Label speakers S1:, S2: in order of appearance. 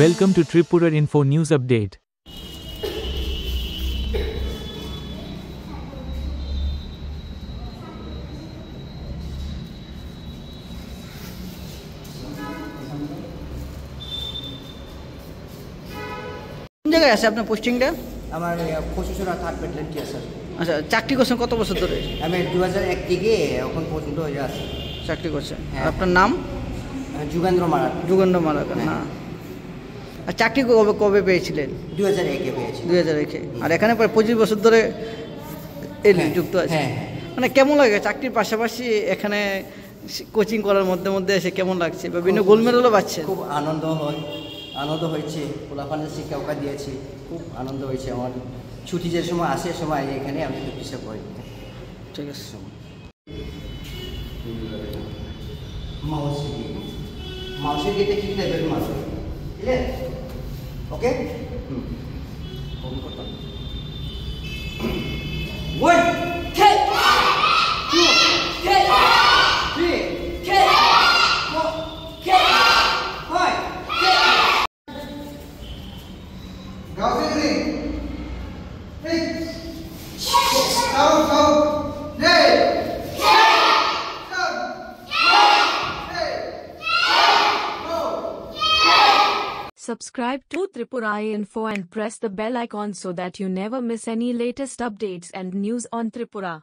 S1: Welcome to Tripura Info News Update.
S2: কোন জায়গায় আছে আপনার পোস্টিংটা?
S3: আমার পঁচিশরা থার্ড ব্যাটালিয়ন কি আছে।
S2: আচ্ছা, চাকরি করছেন কত বছর ধরে?
S3: আমি 2001 থেকে এখন পর্যন্ত হয়ে আছে
S2: চাকরি করছেন।
S3: হ্যাঁ।
S2: আপনার নাম?
S3: যুগেন্দ্র মারাট।
S2: যুগেন্দ্র মালাকা না। আর চাকরি কবে কবে পেয়েছিলেন?
S3: 2001-এ পেয়েছি।
S2: 2001-এ। আর এখানে প্রায় 25 বছর ধরে
S3: হ্যাঁ,
S2: যুক্ত আছে।
S3: হ্যাঁ।
S2: মানে কেমন লাগে চাকরির পাশাপাশি এখানে কোচিং করার মধ্যে মধ্যে এসে কেমন লাগছে? বা বিভিন্ন গোল্ড মেডেলও পাচ্ছে।
S3: খুব আনন্দ হয়েছে। পোলাপানের শিক্ষা দিয়েছি, খুব আনন্দ হয়েছে আমার। ছুটি যে সময় আসে সময় এখানে আমি প্র্যাকটিসটা করি।
S2: ঠিক আছে।
S3: মাউসের গেটে ঠিক লেভেল মাস ঠিক আছে। ওকে ফোন করতাম। 1 2
S4: Subscribe to Tripura Info and press the bell icon so that you never miss any latest updates and news on Tripura.